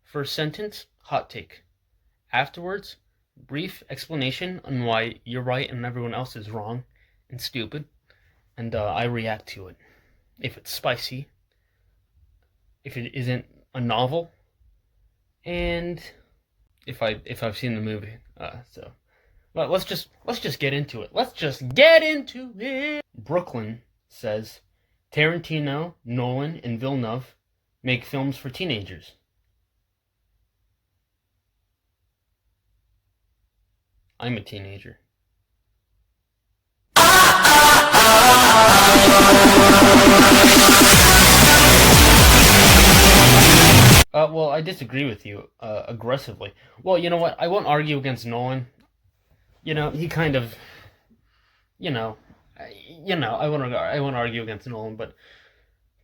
First sentence, hot take. Afterwards, brief explanation on why you're right and everyone else is wrong and stupid, and I react to it. If it's spicy, if it isn't a novel, and if I've seen the movie. But let's just get into it. Let's just get into it. Brooklyn says Tarantino, Nolan, and Villeneuve make films for teenagers. I'm a teenager. Well, I disagree with you aggressively. Well, you know what? I won't argue against Nolan. He kind of, you know, I won't argue against Nolan, but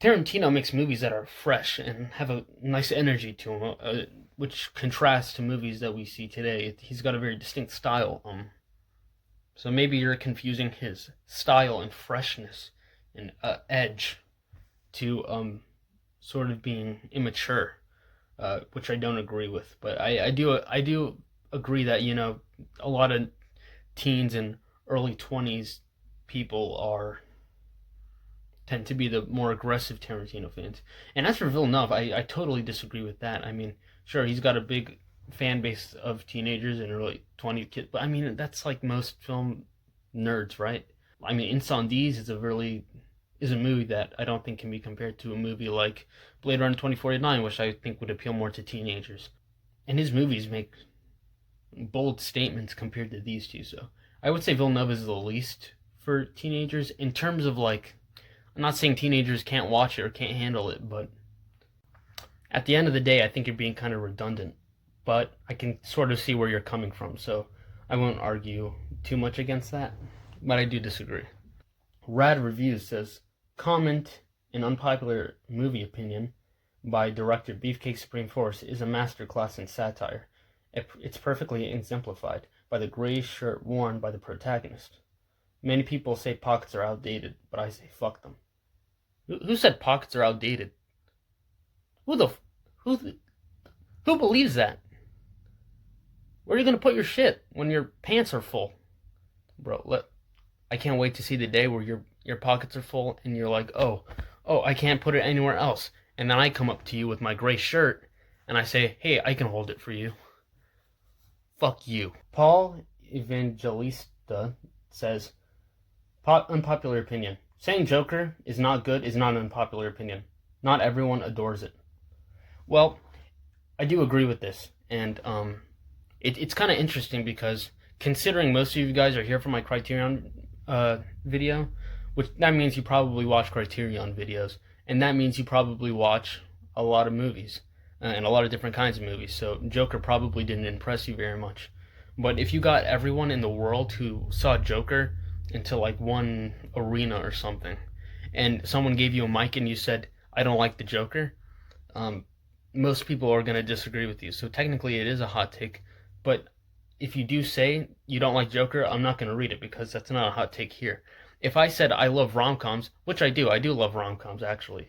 Tarantino makes movies that are fresh and have a nice energy to them, which contrasts to movies that we see today. He's got a very distinct style. So maybe you're confusing his style and freshness and edge to sort of being immature, which I don't agree with. But I do agree that a lot of teens and early 20s people tend to be the more aggressive Tarantino fans. And as for Villeneuve, I totally disagree with that. I mean, sure, he's got a big fan base of teenagers and early 20s kids, but I mean, that's like most film nerds, right? I mean, Incendies is a movie that I don't think can be compared to a movie like Blade Runner 2049, which I think would appeal more to teenagers. And his movies make bold statements compared to these two, so I would say Villeneuve is the least for teenagers in terms of like, I'm not saying teenagers can't watch it or can't handle it, but at the end of the day, I think you're being kind of redundant. But I can sort of see where you're coming from, so I won't argue too much against that. But I do disagree. Rad Reviews says, comment an unpopular movie opinion by director Beefcake Supreme Force is a masterclass in satire. It's perfectly exemplified by the gray shirt worn by the protagonist. Many people say pockets are outdated, but I say fuck them. Who said pockets are outdated? Who believes that? Where are you gonna put your shit when your pants are full, bro? I can't wait to see the day where your pockets are full and you're like, oh, I can't put it anywhere else. And then I come up to you with my gray shirt and I say, hey, I can hold it for you. Fuck you. Paul Evangelista says, unpopular opinion. Saying Joker is not good is not an unpopular opinion. Not everyone adores it. Well, I do agree with this, and it's kind of interesting because considering most of you guys are here for my Criterion video, which that means you probably watch Criterion videos, and that means you probably watch a lot of movies and a lot of different kinds of movies. So Joker probably didn't impress you very much. But if you got everyone in the world who saw Joker into like one arena or something, and someone gave you a mic and you said, I don't like the Joker, most people are going to disagree with you. So technically it is a hot take, but if you do say you don't like Joker, I'm not going to read it because that's not a hot take here. If I said I love rom-coms, which I do love rom-coms actually,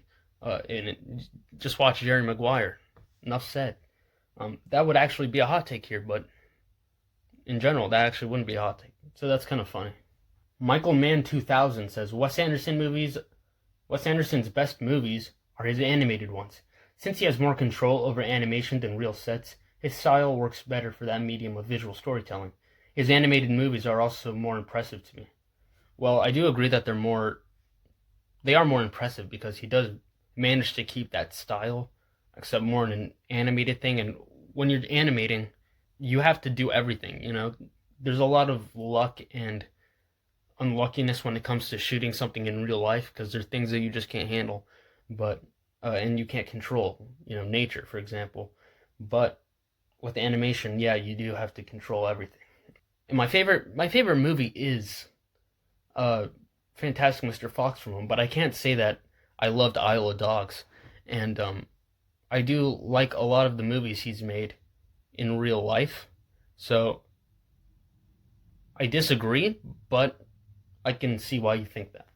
just watch Jerry Maguire. Enough said. That would actually be a hot take here, but in general, that actually wouldn't be a hot take. So that's kind of funny. Michael Mann 2000 says, Wes Anderson's best movies are his animated ones. Since he has more control over animation than real sets, his style works better for that medium of visual storytelling. His animated movies are also more impressive to me. Well, I do agree that they are more impressive because he does manage to keep that style, except more in an animated thing. And when you're animating, you have to do everything, There's a lot of luck and unluckiness when it comes to shooting something in real life because there's things that you just can't handle, but and you can't control, nature, for example. But with animation, yeah, you do have to control everything. And my favorite movie is Fantastic Mr. Fox from him, but I can't say that I loved Isle of Dogs. And I do like a lot of the movies he's made in real life. So I disagree, but I can see why you think that.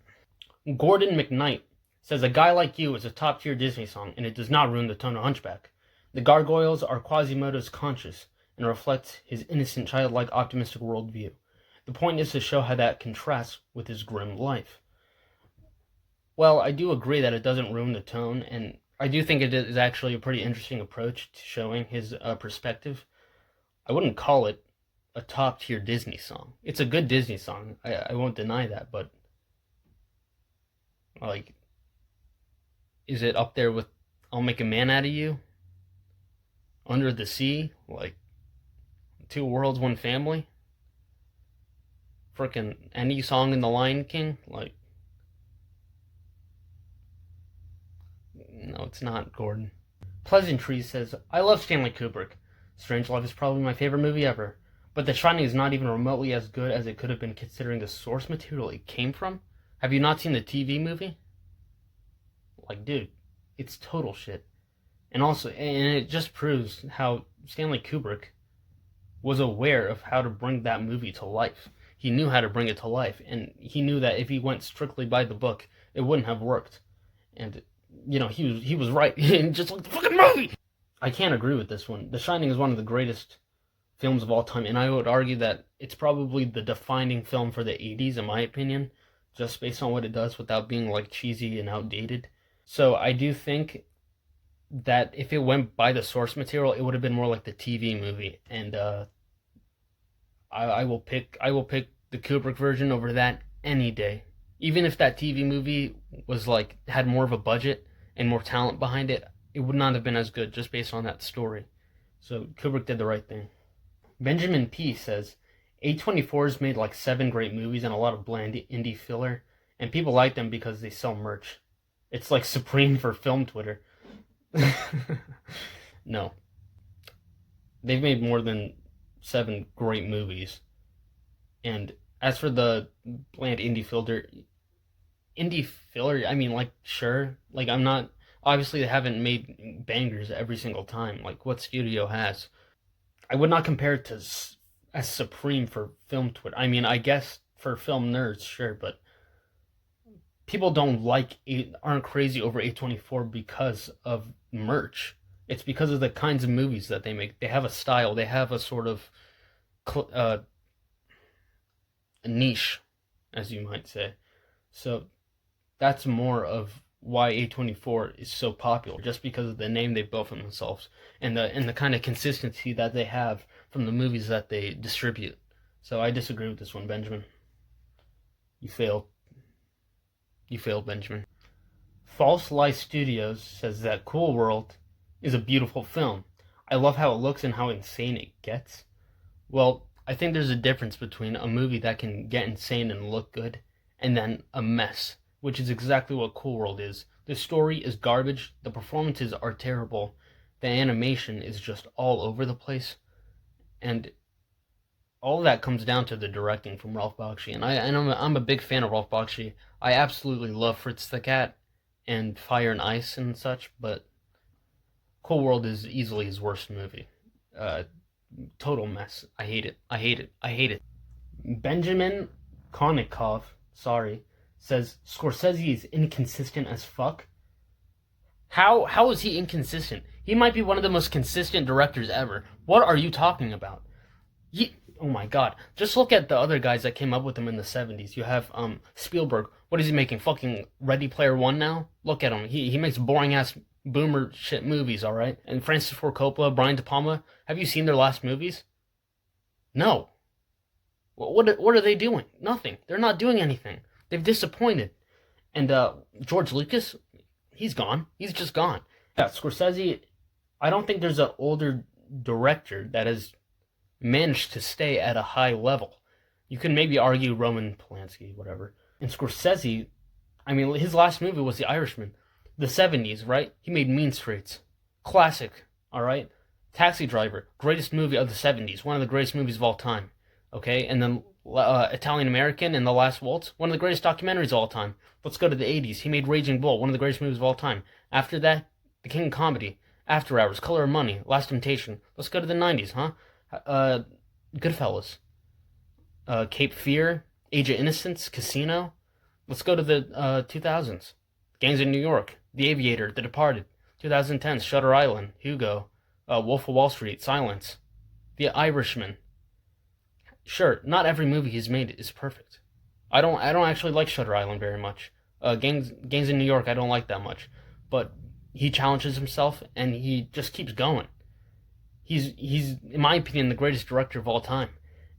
Gordon McKnight says, a guy like you is a top-tier Disney song, and it does not ruin the tone of Hunchback. The gargoyles are Quasimodo's conscience and reflect his innocent, childlike, optimistic worldview. The point is to show how that contrasts with his grim life. Well, I do agree that it doesn't ruin the tone, and I do think it is actually a pretty interesting approach to showing his perspective. I wouldn't call it a top-tier Disney song. It's a good Disney song. I won't deny that, but like, is it up there with I'll Make a Man Out of You? Under the Sea? Like, Two Worlds, One Family? Frickin' any song in The Lion King? Like, no, it's not, Gordon. Pleasantries says, I love Stanley Kubrick. Strangelove is probably my favorite movie ever. But The Shining is not even remotely as good as it could have been considering the source material it came from. Have you not seen the TV movie? Like, dude, it's total shit. And it just proves how Stanley Kubrick was aware of how to bring that movie to life. He knew how to bring it to life, and he knew that if he went strictly by the book, it wouldn't have worked. And, he was right. Just like the fucking movie! I can't agree with this one. The Shining is one of the greatest films of all time, and I would argue that it's probably the defining film for the 80s, in my opinion, just based on what it does without being, like, cheesy and outdated. So I do think that if it went by the source material, it would have been more like the TV movie, and I will pick the Kubrick version over that any day. Even if that TV movie was like had more of a budget and more talent behind it, it would not have been as good just based on that story. So Kubrick did the right thing. Benjamin P says, A24's made like 7 great movies and a lot of bland indie filler, and people like them because they sell merch. It's like Supreme for film Twitter. No. They've made more than 7 great movies. And as for the bland indie filler, I mean, like, sure. Like, I'm not... Obviously, they haven't made bangers every single time, like what studio has. I would not compare it to as Supreme for film Twitter. I mean, I guess for film nerds, sure, but people aren't crazy over A24 because of merch. It's because of the kinds of movies that they make. They have a style. They have a sort of a niche, as you might say. So that's more of why A24 is so popular, just because of the name they built for themselves and the kind of consistency that they have from the movies that they distribute. So I disagree with this one, Benjamin. You failed. You failed, Benjamin. False Lie Studios says that Cool World is a beautiful film. I love how it looks and how insane it gets. Well, I think there's a difference between a movie that can get insane and look good and then a mess, which is exactly what Cool World is. The story is garbage, the performances are terrible, the animation is just all over the place, and all of that comes down to the directing from Ralph Bakshi. And I'm a big fan of Ralph Bakshi. I absolutely love Fritz the Cat and Fire and Ice and such, but Cool World is easily his worst movie. Total mess. I hate it. I hate it. I hate it. Benjamin Konikov, says Scorsese is inconsistent as fuck. How is he inconsistent? He might be one of the most consistent directors ever. What are you talking about? Oh my god. Just look at the other guys that came up with him in the 70s. You have Spielberg. What is he making? Fucking Ready Player One now? Look at him. He makes boring ass boomer shit movies, alright? And Francis Ford Coppola, Brian De Palma, have you seen their last movies? No. What are they doing? Nothing. They're not doing anything. They've disappointed. And George Lucas, he's gone. He's just gone. Yeah, Scorsese, I don't think there's an older director that has managed to stay at a high level. You can maybe argue Roman Polanski, whatever. And Scorsese, I mean, his last movie was The Irishman. The 70s, right? He made Mean Streets. Classic, alright? Taxi Driver, greatest movie of the 70s. One of the greatest movies of all time. Okay? And then Italian American and The Last Waltz, one of the greatest documentaries of all time. Let's go to the 80s. He made Raging Bull, one of the greatest movies of all time. After that, The King of Comedy, After Hours, Color of Money, Last Temptation. Let's go to the 90s, huh? Goodfellas, Cape Fear, Age of Innocence, Casino. Let's go to the 2000s. Gangs of New York, The Aviator, The Departed, 2010s, Shutter Island, Hugo, Wolf of Wall Street, Silence, The Irishman. Sure, not every movie he's made is perfect. I don't actually like Shutter Island very much. Gangs in New York I don't like that much, but he challenges himself and he just keeps going. He's in my opinion the greatest director of all time,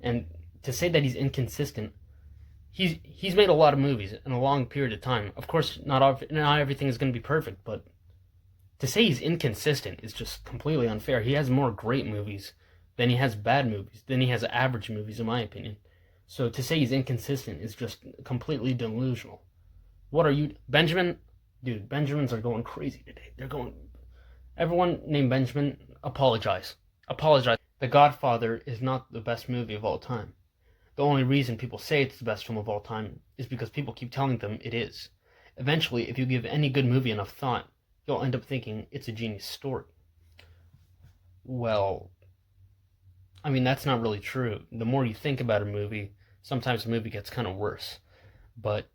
and to say that he's inconsistent, he's made a lot of movies in a long period of time. Of course, not everything is going to be perfect, but to say he's inconsistent is just completely unfair. He has more great movies than he has bad movies, than he has average movies, in my opinion. So to say he's inconsistent is just completely delusional. What are you, Benjamin? Dude, Benjamins are going crazy today. They're going. Everyone named Benjamin, apologize. Apologize. The Godfather is not the best movie of all time. The only reason people say it's the best film of all time is because people keep telling them it is. Eventually, if you give any good movie enough thought, you'll end up thinking it's a genius story. Well, I mean, that's not really true. The more you think about a movie, sometimes the movie gets kind of worse. But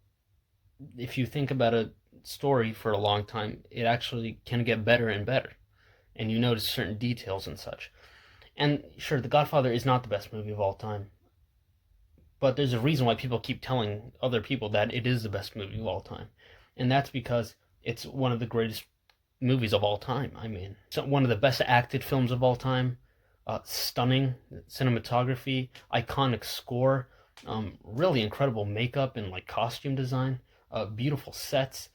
if you think about a story for a long time, it actually can get better and better. And you notice certain details and such. And sure, The Godfather is not the best movie of all time. But there's a reason why people keep telling other people that it is the best movie of all time. And that's because it's one of the greatest movies of all time. I mean, it's one of the best acted films of all time. Stunning cinematography, iconic score, really incredible makeup and like costume design, beautiful sets,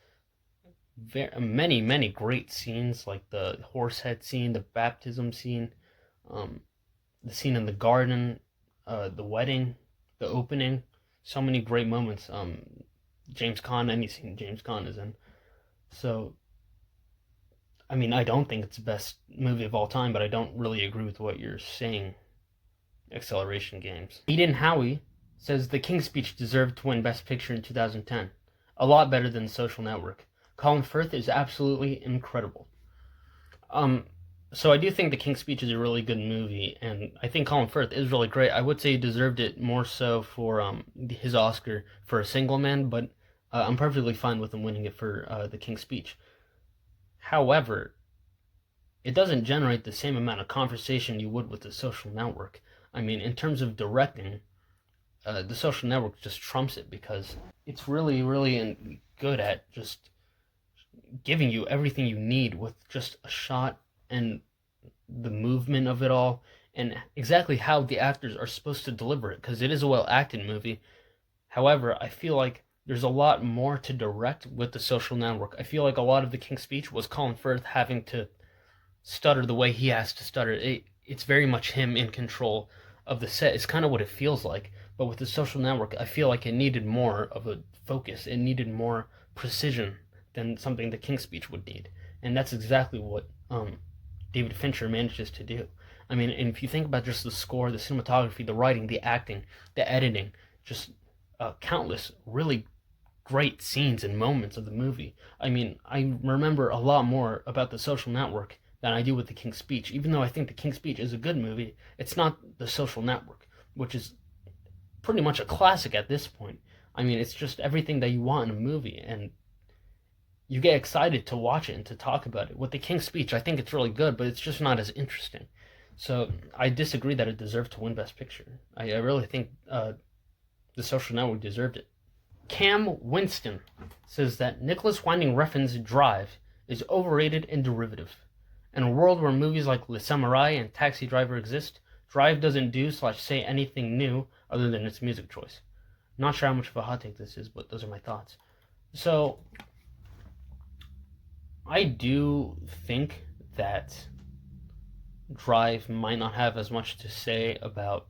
many great scenes like the horse head scene, the baptism scene, the scene in the garden, the wedding, the opening. So many great moments. James Caan, any scene James Caan is in. So I mean, I don't think it's the best movie of all time, but I don't really agree with what you're saying, Acceleration Games. Eden Howie says The King's Speech deserved to win Best Picture in 2010. A lot better than The Social Network. Colin Firth is absolutely incredible. So I do think The King's Speech is a really good movie, and I think Colin Firth is really great. I would say he deserved it more so for his Oscar for A Single Man, but I'm perfectly fine with him winning it for The King's Speech. However, it doesn't generate the same amount of conversation you would with The Social Network. I mean, in terms of directing, The Social Network just trumps it because it's really good at just giving you everything you need with just a shot and the movement of it all and exactly how the actors are supposed to deliver it, because it is a well-acted movie. However, I feel like there's a lot more to direct with The Social Network. I feel like a lot of The King's Speech was Colin Firth having to stutter the way he has to stutter. It's very much him in control of the set. It's kind of what it feels like. But with The Social Network, I feel like it needed more of a focus. It needed more precision than something The King's Speech would need. And that's exactly what David Fincher manages to do. I mean, and if you think about just the score, the cinematography, the writing, the acting, the editing, just countless really great scenes and moments of the movie. I mean, I remember a lot more about The Social Network than I do with The King's Speech. Even though I think The King's Speech is a good movie, it's not The Social Network, which is pretty much a classic at this point. I mean, it's just everything that you want in a movie, and you get excited to watch it and to talk about it. With The King's Speech, I think it's really good, but it's just not as interesting. So I disagree that it deserved to win Best Picture. I really think The Social Network deserved it. Cam Winston says that Nicholas Winding Refn's Drive is overrated and derivative. In a world where movies like Le Samurai and Taxi Driver exist, Drive doesn't do/say anything new other than its music choice. Not sure how much of a hot take this is, but those are my thoughts. So, I do think that Drive might not have as much to say about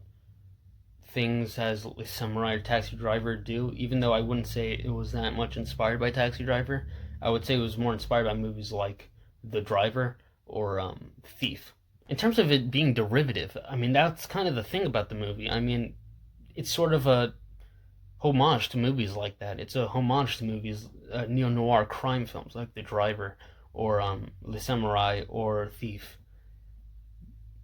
things as Samurai or Taxi Driver do, even though I wouldn't say it was that much inspired by Taxi Driver. I would say it was more inspired by movies like The Driver or Thief. In terms of it being derivative, I mean, that's kind of the thing about the movie. I mean, it's sort of a homage to movies like that. It's a homage to movies, neo-noir crime films like The Driver or Le Samurai or Thief.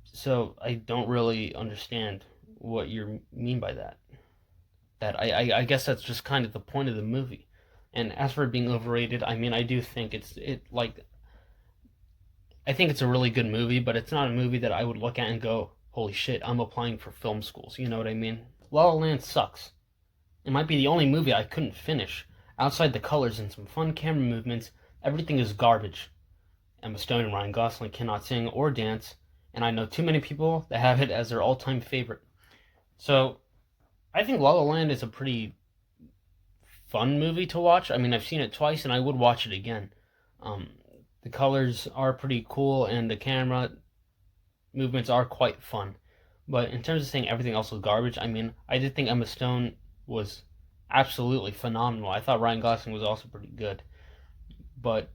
So I don't really understand what you mean by that. I guess that's just kind of the point of the movie. And as for it being overrated, I mean, I do think it like I think it's a really good movie, but it's not a movie that I would look at and go, holy shit, I'm applying for film schools. You know what I mean? La La Land sucks. It might be the only movie I couldn't finish. Outside the colors and some fun camera movements, everything is garbage. Emma Stone and Ryan Gosling cannot sing or dance, and I know too many people that have it as their all-time favorite. So, I think La La Land is a pretty fun movie to watch. I mean, I've seen it twice, and I would watch it again. Um, the colors are pretty cool, and the camera movements are quite fun. But in terms of saying everything else was garbage, I mean, I did think Emma Stone was absolutely phenomenal. I thought Ryan Gosling was also pretty good. But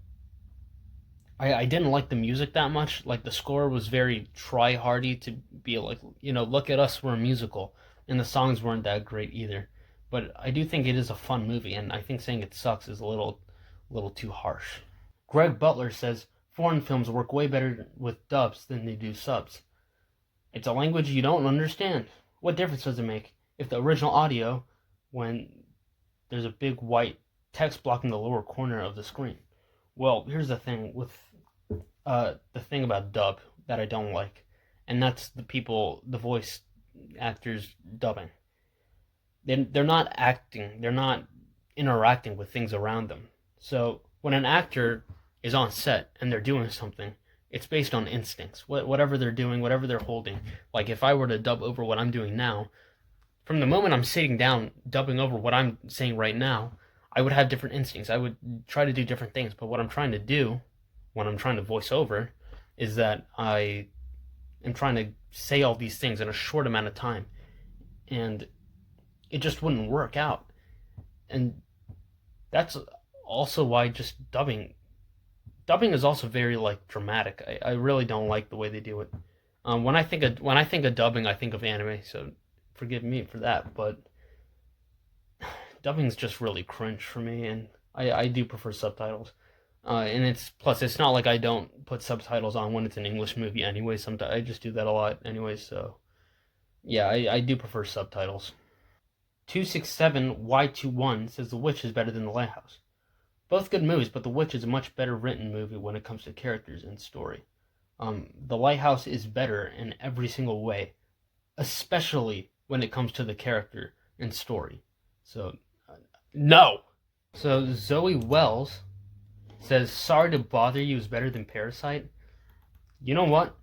I didn't like the music that much. Like, the score was very try-hardy to be like, look at us, we're a musical. And the songs weren't that great either. But I do think it is a fun movie, and I think saying it sucks is a little too harsh. Greg Butler says foreign films work way better with dubs than they do subs. It's a language you don't understand. What difference does it make if the original audio, when there's a big white text blocking the lower corner of the screen? Well, here's the thing with the thing about dub that I don't like, and that's the voice actors dubbing. They're not acting, they're not interacting with things around them. So when an actor is on set and they're doing something, it's based on instincts. Whatever they're doing, whatever they're holding. Like if I were to dub over what I'm doing now, from the moment I'm sitting down dubbing over what I'm saying right now, I would have different instincts. I would try to do different things. But what I'm trying to do when I'm trying to voice over is that I am trying to say all these things in a short amount of time. And it just wouldn't work out. And that's also why just dubbing is also very like dramatic. I really don't like the way they do it. When I think of dubbing, I think of anime, so forgive me for that, but dubbing's just really cringe for me, and I do prefer subtitles. And it's not like I don't put subtitles on when it's an English movie anyway. Sometimes I just do that a lot anyway, so yeah, I do prefer subtitles. 267Y21 says The Witch is better than The Lighthouse. Both good movies, but The Witch is a much better written movie when it comes to characters and story. The Lighthouse is better in every single way, especially when it comes to the character and story. So, no! So, Zoe Wells says, Sorry to Bother You is better than Parasite. You know what?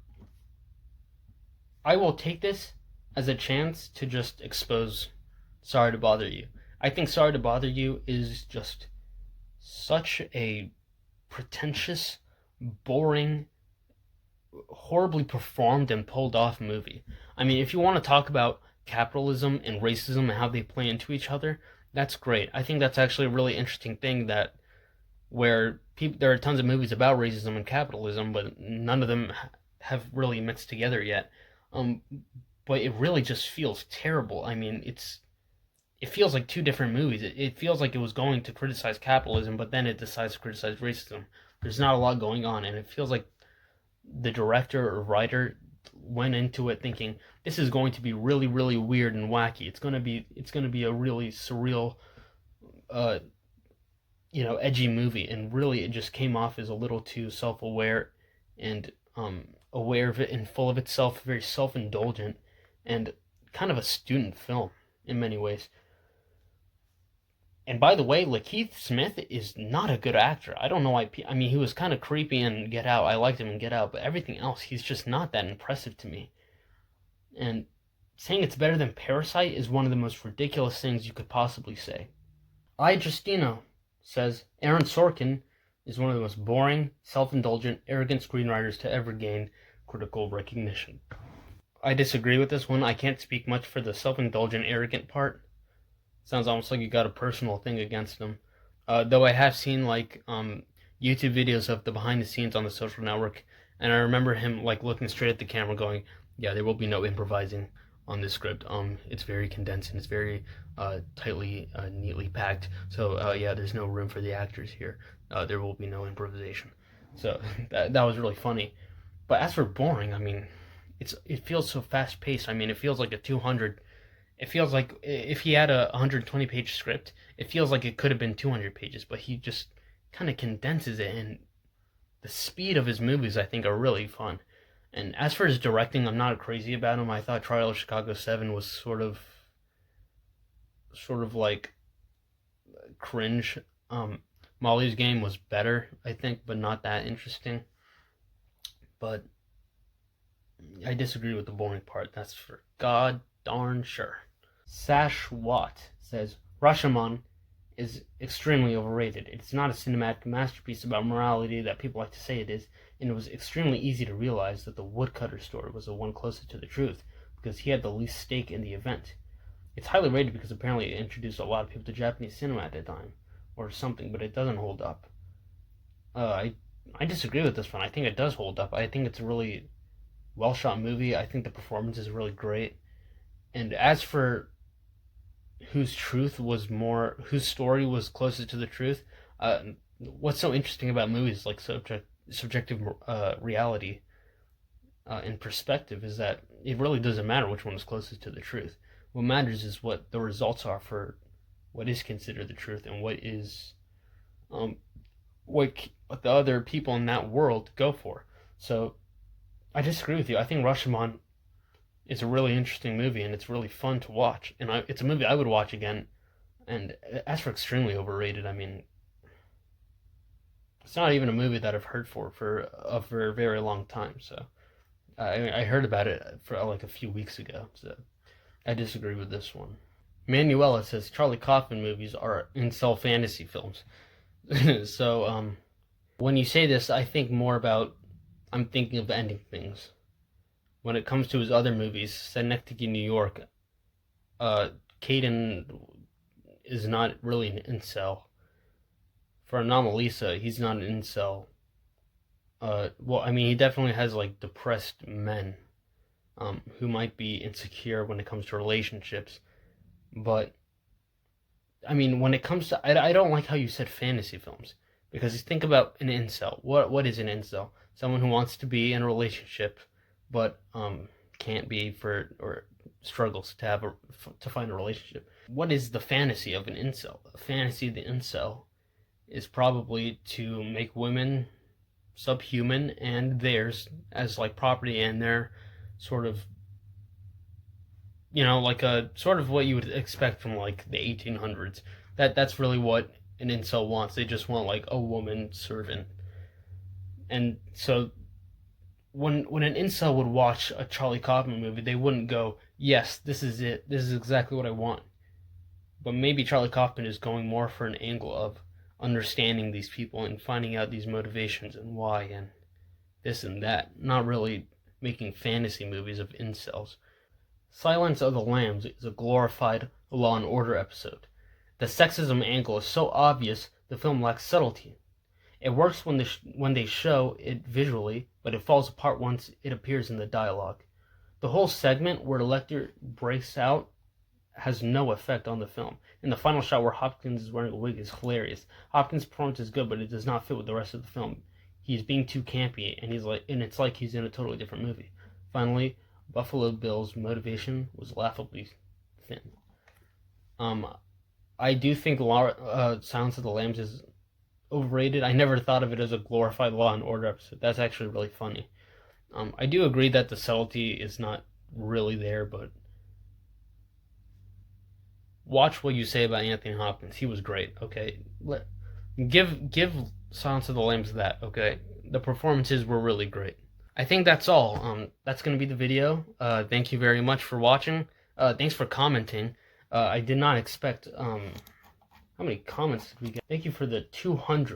I will take this as a chance to just expose Sorry to Bother You. I think Sorry to Bother You is just such a pretentious, boring, horribly performed and pulled off movie. I mean, if you want to talk about capitalism and racism and how they play into each other, that's great. I think that's actually a really interesting thing where there are tons of movies about racism and capitalism, but none of them have really mixed together yet. But it really just feels terrible. I mean, it feels like two different movies. It feels like it was going to criticize capitalism, but then it decides to criticize racism. There's not a lot going on, and it feels like the director or writer went into it thinking this is going to be really, really weird and wacky. It's gonna be a really surreal, edgy movie, and really it just came off as a little too self-aware and aware of it and full of itself, very self-indulgent, and kind of a student film in many ways. And by the way, Lakeith Smith is not a good actor. I don't know why. I mean, he was kind of creepy in Get Out. I liked him in Get Out, but everything else, he's just not that impressive to me. And saying it's better than Parasite is one of the most ridiculous things you could possibly say. Justino says Aaron Sorkin is one of the most boring, self-indulgent, arrogant screenwriters to ever gain critical recognition. I disagree with this one. I can't speak much for the self-indulgent, arrogant part. Sounds almost like you got a personal thing against him. Though I have seen YouTube videos of the behind the scenes on The Social Network, and I remember him looking straight at the camera going, yeah, there will be no improvising on this script. It's very condensed and it's very tightly, neatly packed. So yeah, there's no room for the actors here. There will be no improvisation. So that was really funny. But as for boring, I mean, it feels so fast paced. I mean, it feels like a 200. It feels like if he had a 120-page script, it feels like it could have been 200 pages, but he just kind of condenses it, and the speed of his movies, I think, are really fun. And as for his directing, I'm not crazy about him. I thought Trial of Chicago 7 was sort of like cringe. Molly's Game was better, I think, but not that interesting. But I disagree with the boring part. That's for god darn sure. Sash Watt says Rashomon is extremely overrated. It's not a cinematic masterpiece about morality that people like to say it is, and it was extremely easy to realize that the woodcutter story was the one closest to the truth because he had the least stake in the event. It's highly rated because apparently it introduced a lot of people to Japanese cinema at the time, or something, but it doesn't hold up. I disagree with this one. I think it does hold up. I think it's a really well shot movie. I think the performance is really great. And as for whose story was closest to the truth, what's so interesting about movies like subjective reality and perspective is that it really doesn't matter which one is closest to the truth. What matters is what the results are for what is considered the truth and what is what the other people in that world go for. So I disagree with you. I think Rashomon is a really interesting movie and it's really fun to watch. And it's a movie I would watch again. And as for extremely overrated, I mean, it's not even a movie that I've heard for a very long time. So I heard about it for like a few weeks ago. So I disagree with this one. Manuela says Charlie Kaufman movies are incel fantasy films. So when you say this, I'm thinking of Ending Things. When it comes to his other movies, Synecdoche, New York, Caden is not really an incel. For Anomalisa, he's not an incel. Well, I mean, he definitely has like depressed men who might be insecure when it comes to relationships. But I mean, when it comes to, I don't like how you said fantasy films because you think about an incel. What is an incel? Someone who wants to be in a relationship, but can't be or struggles to find a relationship. What is the fantasy of an incel? The fantasy of the incel is probably to make women subhuman and theirs as like property, and they're sort of, like a sort of what you would expect from like the 1800s. That's really what an incel wants. They just want like a woman servant. And so when an incel would watch a Charlie Kaufman movie, they wouldn't go, "Yes, this is it. This is exactly what I want." But maybe Charlie Kaufman is going more for an angle of understanding these people and finding out these motivations and why and this and that, not really making fantasy movies of incels. Silence of the Lambs is a glorified Law and Order episode. The sexism angle is so obvious, the film lacks subtlety. It works when they show it visually, but it falls apart once it appears in the dialogue. The whole segment where Lecter breaks out has no effect on the film. And the final shot where Hopkins is wearing a wig is hilarious. Hopkins' performance is good, but it does not fit with the rest of the film. He's being too campy, and it's like he's in a totally different movie. Finally, Buffalo Bill's motivation was laughably thin. I do think Silence of the Lambs is overrated. I never thought of it as a glorified Law and Order episode. That's actually really funny. I do agree that the subtlety is not really there, but watch what you say about Anthony Hopkins. He was great. Okay, give Silence of the Lambs that. Okay, the performances were really great. I think that's all. That's gonna be the video. Thank you very much for watching. Thanks for commenting. I did not expect. How many comments did we get? Thank you for the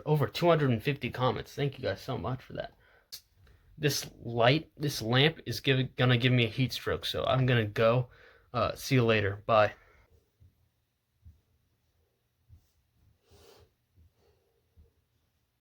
over 250 comments. Thank you guys so much for that. This lamp is gonna give me a heat stroke, so I'm gonna go. See you later. Bye.